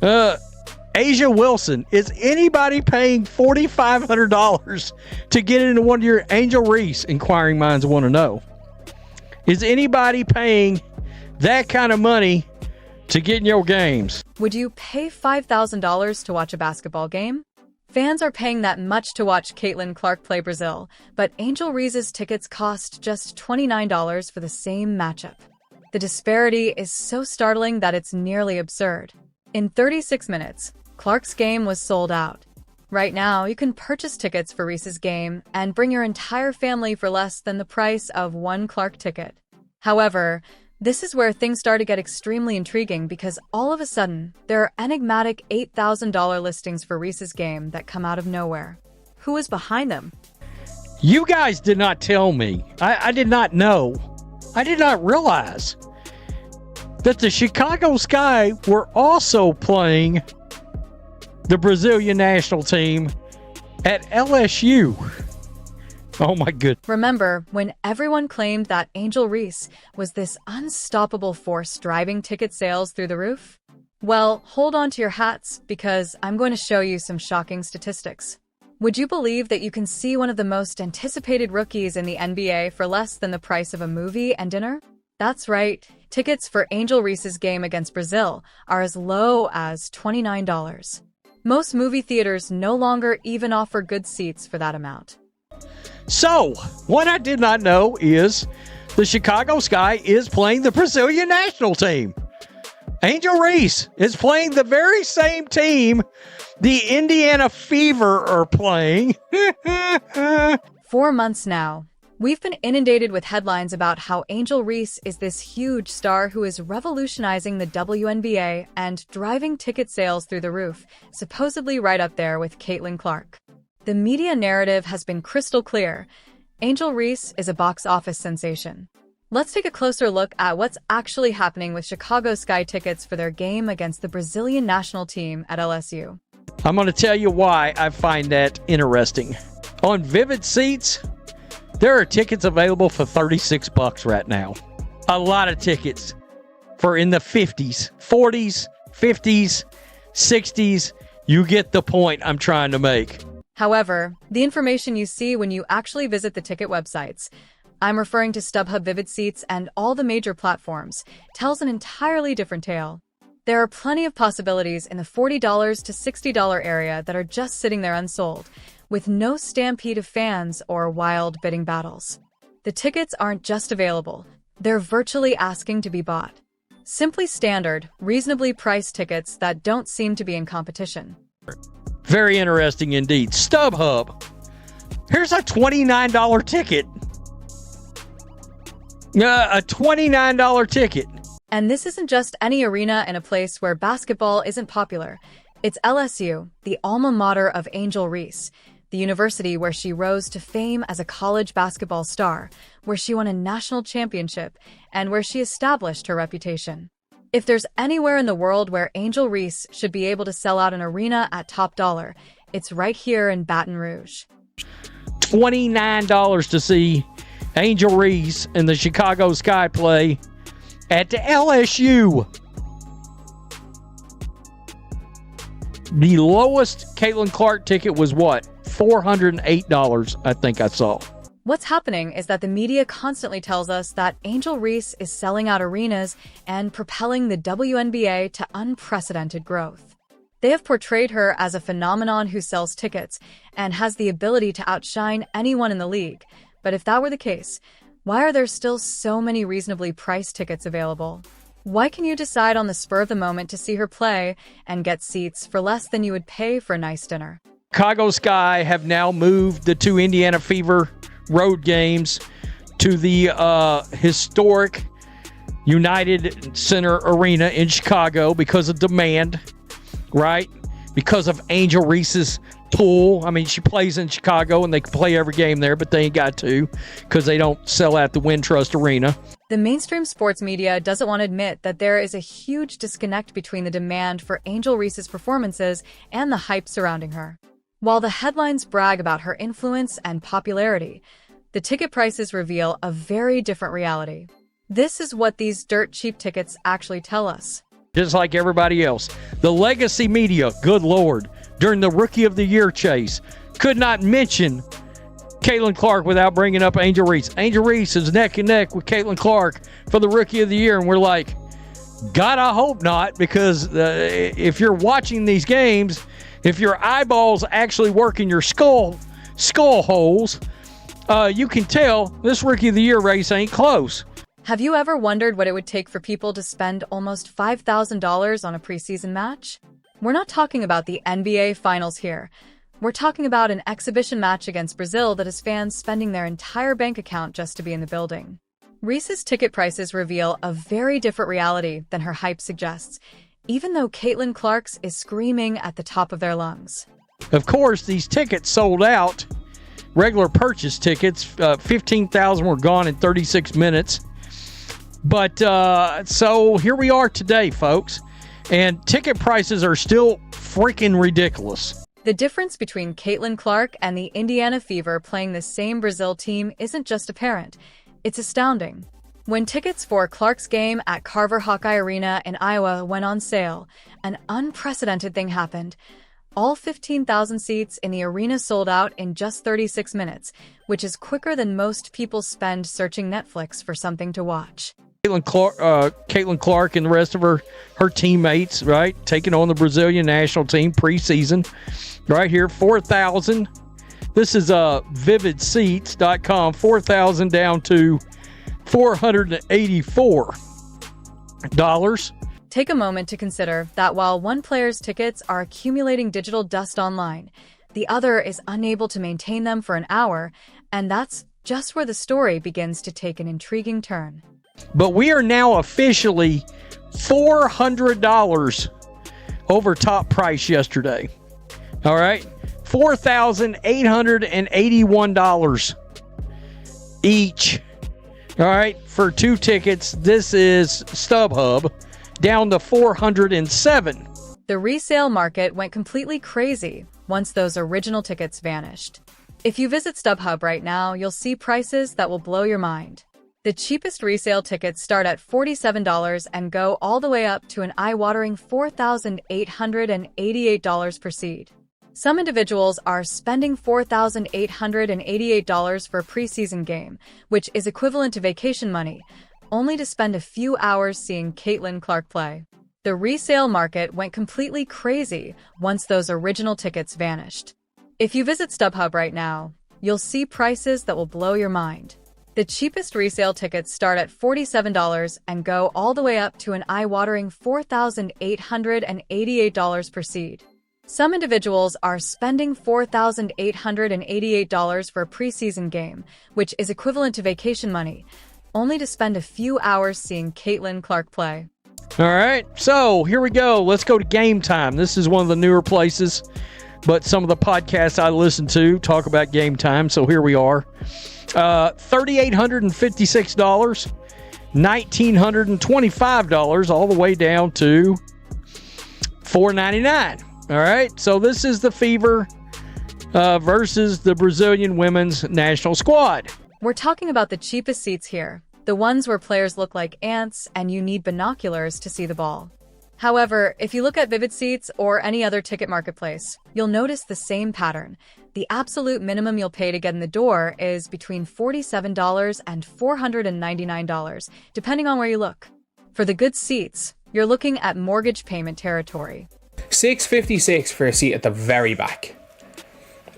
Asia Wilson, is anybody paying $4,500 to get into one of your Angel Reese? Inquiring minds want to know. Is anybody paying that kind of money to get in your games? Would you pay $5,000 to watch a basketball game? Fans are paying that much to watch Caitlin Clark play Brazil, but Angel Reese's tickets cost just $29 for the same matchup. The disparity is so startling that it's nearly absurd. In 36 minutes, Clark's game was sold out. Right now, you can purchase tickets for Reese's game and bring your entire family for less than the price of one Clark ticket. However, this is where things start to get extremely intriguing because all of a sudden, there are enigmatic $8,000 listings for Reese's game that come out of nowhere. Who is behind them? You guys did not tell me. I did not know. I did not realize that the Chicago Sky were also playing the Brazilian national team at LSU. Oh my goodness. Remember when everyone claimed that Angel Reese was this unstoppable force driving ticket sales through the roof? Well, hold on to your hats because I'm going to show you some shocking statistics. Would you believe that you can see one of the most anticipated rookies in the NBA for less than the price of a movie and dinner? That's right. Tickets for Angel Reese's game against Brazil are as low as $29. Most movie theaters no longer even offer good seats for that amount. So, what I did not know is the Chicago Sky is playing the Brazilian national team. Angel Reese is playing the very same team the Indiana Fever are playing. 4 months now, we've been inundated with headlines about how Angel Reese is this huge star who is revolutionizing the WNBA and driving ticket sales through the roof, supposedly right up there with Caitlin Clark. The media narrative has been crystal clear. Angel Reese is a box office sensation. Let's take a closer look at what's actually happening with Chicago Sky tickets for their game against the Brazilian national team at LSU. I'm going to tell you why I find that interesting. On Vivid Seats, there are tickets available for $36 right now. A lot of tickets for in the 50s, 40s, 50s, 60s. You get the point I'm trying to make. However, the information you see when you actually visit the ticket websites, I'm referring to StubHub, Vivid Seats, and all the major platforms, tells an entirely different tale. There are plenty of possibilities in the $40 to $60 area that are just sitting there unsold, with no stampede of fans or wild bidding battles. The tickets aren't just available, they're virtually asking to be bought. Simply standard, reasonably priced tickets that don't seem to be in competition. Very interesting indeed. StubHub. Here's a $29 ticket. A $29 ticket. And this isn't just any arena in a place where basketball isn't popular. It's LSU, the alma mater of Angel Reese, the university where she rose to fame as a college basketball star, where she won a national championship, and where she established her reputation. If there's anywhere in the world where Angel Reese should be able to sell out an arena at top dollar, it's right here in Baton Rouge. $29 to see Angel Reese and the Chicago Sky play at the LSU. The lowest Caitlin Clark ticket was what? $408, I think I saw. What's happening is that the media constantly tells us that Angel Reese is selling out arenas and propelling the WNBA to unprecedented growth. They have portrayed her as a phenomenon who sells tickets and has the ability to outshine anyone in the league. But if that were the case, why are there still so many reasonably priced tickets available? Why can you decide on the spur of the moment to see her play and get seats for less than you would pay for a nice dinner? Chicago Sky have now moved the two Indiana Fever road games to the historic United Center Arena in Chicago because of demand, right? Because of Angel Reese's pull. I mean, she plays in Chicago and they can play every game there, but they ain't got to because they don't sell out the Wintrust Arena. The mainstream sports media doesn't want to admit that there is a huge disconnect between the demand for Angel Reese's performances and the hype surrounding her. While the headlines brag about her influence and popularity, the ticket prices reveal a very different reality. This is what these dirt cheap tickets actually tell us. just like everybody else. The legacy media, good Lord, during the Rookie of the Year chase, could not mention Caitlin Clark without bringing up Angel Reese. Angel Reese is neck and neck with Caitlin Clark for the Rookie of the Year, and we're like, God, I hope not, because if you're watching these games, if your eyeballs actually work in your skull holes, you can tell this Rookie of the Year race ain't close. Have you ever wondered what it would take for people to spend almost $5,000 on a preseason match? We're not talking about the NBA Finals here. We're talking about an exhibition match against Brazil that has fans spending their entire bank account just to be in the building. Reese's ticket prices reveal a very different reality than her hype suggests, even though Caitlin Clark's is screaming at the top of their lungs. Of course, these tickets sold out. Regular purchase tickets, 15,000 were gone in 36 minutes. But so here we are today, folks, and ticket prices are still freaking ridiculous. The difference between Caitlin Clark and the Indiana Fever playing the same Brazil team isn't just apparent. It's astounding. When tickets for Clark's game at Carver Hawkeye Arena in Iowa went on sale, an unprecedented thing happened. All 15,000 seats in the arena sold out in just 36 minutes, which is quicker than most people spend searching Netflix for something to watch. Caitlin Clark and the rest of her teammates, right, taking on the Brazilian national team preseason. Right here, 4,000. This is vividseats.com, 4,000 down to $484. Take a moment to consider that while one player's tickets are accumulating digital dust online, the other is unable to maintain them for an hour, and that's just where the story begins to take an intriguing turn. But we are now officially $400 over top price yesterday. All right, $4,881 each. All right, for two tickets. This is StubHub, down to $407. The resale market went completely crazy once those original tickets vanished. If you visit StubHub right now, you'll see prices that will blow your mind. The cheapest resale tickets start at $47 and go all the way up to an eye-watering $4,888 per seat. Some individuals are spending $4,888 for a preseason game, which is equivalent to vacation money, only to spend a few hours seeing Caitlin Clark play. The resale market went completely crazy once those original tickets vanished. If you visit StubHub right now, you'll see prices that will blow your mind. The cheapest resale tickets start at $47 and go all the way up to an eye-watering $4,888 per seat. Some individuals are spending $4,888 for a preseason game, which is equivalent to vacation money, only to spend a few hours seeing Caitlin Clark play. All right, so here we go. Let's go to Game Time. This is one of the newer places, but some of the podcasts I listen to talk about Game Time, so here we are. $3,856, $1,925, all the way down to $499. All right, so this is the Fever versus the Brazilian women's national squad. We're talking about the cheapest seats here, the ones where players look like ants and you need binoculars to see the ball. However, if you look at Vivid Seats or any other ticket marketplace, you'll notice the same pattern. The absolute minimum you'll pay to get in the door is between $47 and $499, depending on where you look. For the good seats, you're looking at mortgage payment territory. $656 for a seat at the very back.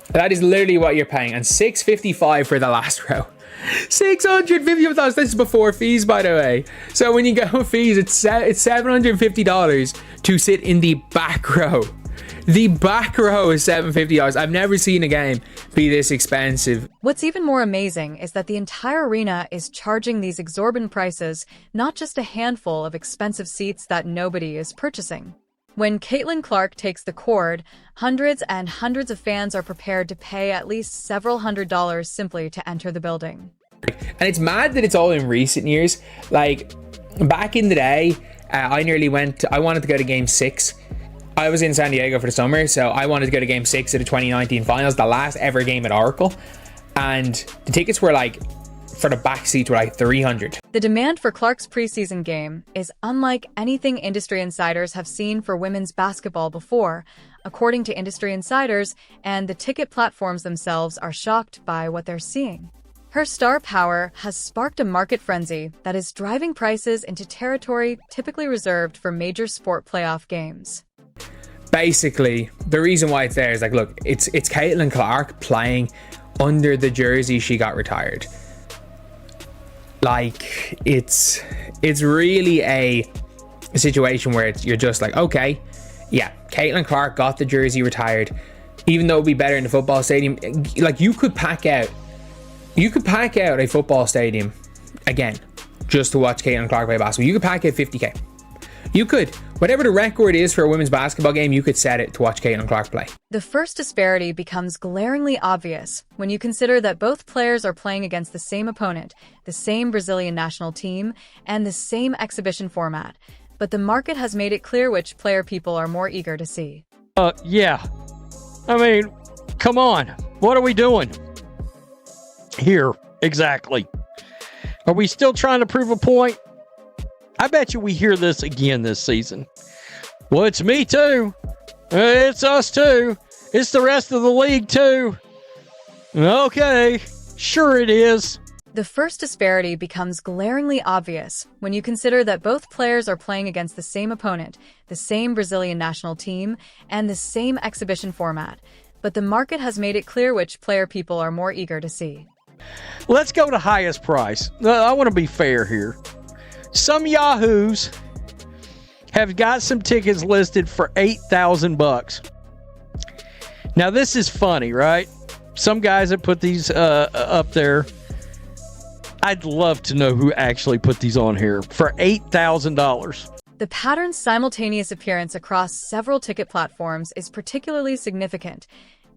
That is literally what you're paying, and $655 for the last row. $650. This is before fees, by the way. So when you go with fees, it's $750 to sit in the back row. The back row is $750. I've never seen a game be this expensive. What's even more amazing is that the entire arena is charging these exorbitant prices, not just a handful of expensive seats that nobody is purchasing. When Caitlin Clark takes the court, hundreds and hundreds of fans are prepared to pay at least several $100s simply to enter the building. And it's mad that it's all in recent years. Like, back in the day, I wanted to go to Game 6. I was in San Diego for the summer, so I wanted to go to Game 6 of the 2019 finals, the last ever game at Oracle. And the tickets were like for the back seats were like $300. The demand for Clark's preseason game is unlike anything industry insiders have seen for women's basketball before, according to industry insiders, and the ticket platforms themselves are shocked by what they're seeing. Her star power has sparked a market frenzy that is driving prices into territory typically reserved for major sport playoff games. Basically, the reason why it's there is like, look, it's Caitlin Clark playing under the jersey she got retired. Like, it's really a situation where you're just like, okay, yeah, Caitlin Clark got the jersey retired, even though it'd be better in the football stadium. Like, you could pack out a football stadium again just to watch Caitlin Clark play basketball. You could pack out 50k. You could, whatever the record is for a women's basketball game, you could set it to watch Caitlin Clark play. The first disparity becomes glaringly obvious when you consider that both players are playing against the same opponent, the same Brazilian national team, and the same exhibition format. But the market has made it clear which player people are more eager to see. Yeah. I mean, come on. What are we doing here exactly? Are we still trying to prove a point? I bet you we hear this again this season. Well, it's me too. It's us too. It's the rest of the league too. Okay, sure it is. The first disparity becomes glaringly obvious when you consider that both players are playing against the same opponent, the same Brazilian national team, and the same exhibition format. But the market has made it clear which player people are more eager to see. Let's go to highest price. I want to be fair here. Some yahoos have got some tickets listed for $8,000. Now this is funny, right? Some guys that put these up there. I'd love to know who actually put these on here for $8,000. The pattern's simultaneous appearance across several ticket platforms is particularly significant.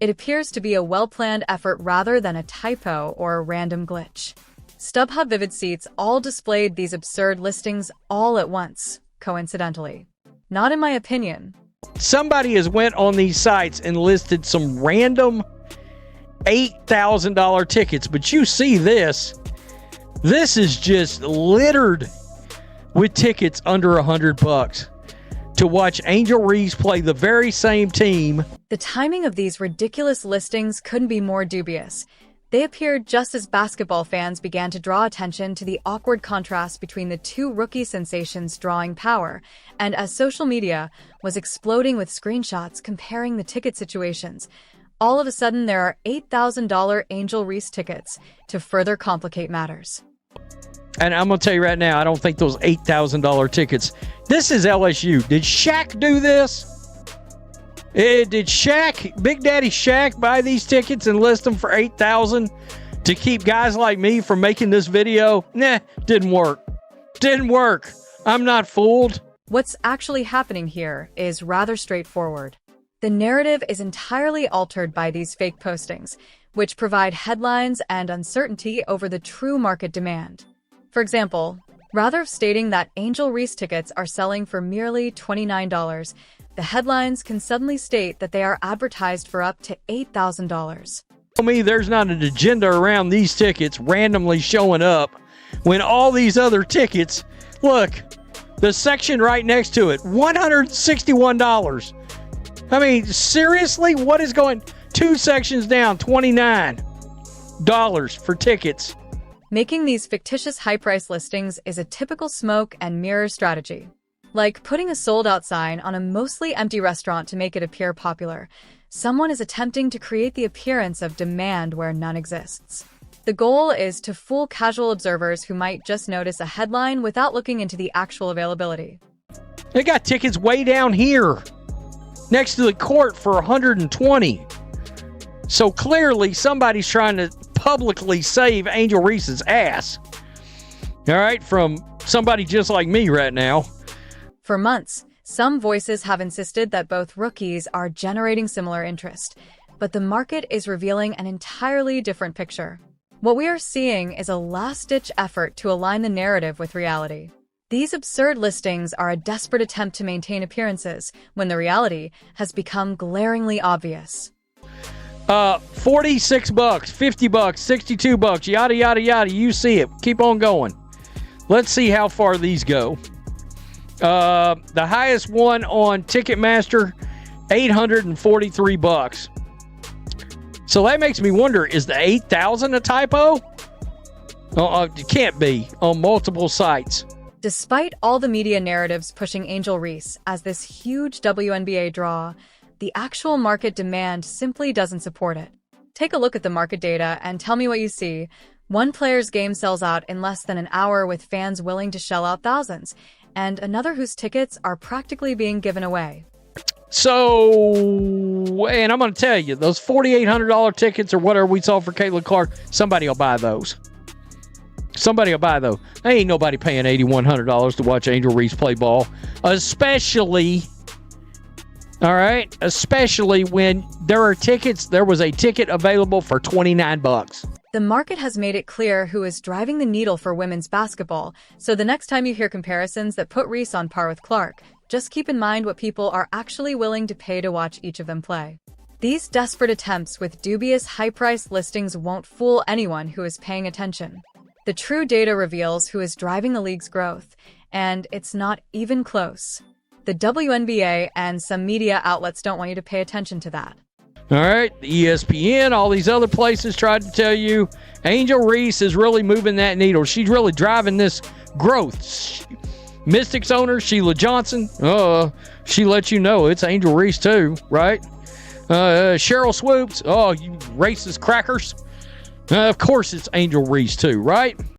It appears to be a well-planned effort rather than a typo or a random glitch. StubHub Vivid Seats all displayed these absurd listings all at once, coincidentally. Not in my opinion. Somebody has went on these sites and listed some random $8,000 tickets, but you see this. This is just littered with tickets under $100 to watch Angel Reese play the very same team. The timing of these ridiculous listings couldn't be more dubious. They appeared just as basketball fans began to draw attention to the awkward contrast between the two rookie sensations drawing power, and as social media was exploding with screenshots comparing the ticket situations. All of a sudden, there are $8,000 Angel Reese tickets to further complicate matters. And I'm going to tell you right now, I don't think those $8,000 tickets. This is LSU. Did Shaq do this? Did Shaq, Big Daddy Shaq, buy these tickets and list them for $8,000 to keep guys like me from making this video? Nah, didn't work. Didn't work. I'm not fooled. What's actually happening here is rather straightforward. The narrative is entirely altered by these fake postings, which provide headlines and uncertainty over the true market demand. For example, rather than stating that Angel Reese tickets are selling for merely $29, the headlines can suddenly state that they are advertised for up to $8,000. Tell me there's not an agenda around these tickets randomly showing up when all these other tickets, look, the section right next to it, $161. I mean, seriously, what is going? Two sections down, $29 for tickets. Making these fictitious high-price listings is a typical smoke and mirror strategy. Like putting a sold-out sign on a mostly empty restaurant to make it appear popular, someone is attempting to create the appearance of demand where none exists. The goal is to fool casual observers who might just notice a headline without looking into the actual availability. They got tickets way down here, next to the court for $120. So clearly somebody's trying to publicly save Angel Reese's ass. All right, from somebody just like me right now. For months, some voices have insisted that both rookies are generating similar interest, but the market is revealing an entirely different picture. What we are seeing is a last-ditch effort to align the narrative with reality. These absurd listings are a desperate attempt to maintain appearances when the reality has become glaringly obvious. $46, $50, $62, yada, yada, yada. You see it. Keep on going. Let's see how far these go. The highest one on Ticketmaster, $843. So that makes me wonder, is the 8,000 a typo? It can't be on multiple sites. Despite all the media narratives pushing Angel Reese as this huge WNBA draw, the actual market demand simply doesn't support it. Take a look at the market data and tell me what you see. One player's game sells out in less than an hour with fans willing to shell out thousands, and another whose tickets are practically being given away. So, and I'm going to tell you, those $4,800 tickets or whatever we saw for Caitlin Clark, somebody will buy those. Somebody will buy those. Ain't nobody paying $8,100 to watch Angel Reese play ball, especially when there are tickets. There was a ticket available for $29. The market has made it clear who is driving the needle for women's basketball, so the next time you hear comparisons that put Reese on par with Clark, just keep in mind what people are actually willing to pay to watch each of them play. These desperate attempts with dubious high-priced listings won't fool anyone who is paying attention. The true data reveals who is driving the league's growth, and it's not even close. The WNBA and some media outlets don't want you to pay attention to that. All right, ESPN, all these other places tried to tell you Angel Reese is really moving that needle. She's really driving this growth. Mystics owner Sheila Johnson, she lets you know it's Angel Reese too, right? Cheryl Swoops, you racist crackers. Of course it's Angel Reese too, right?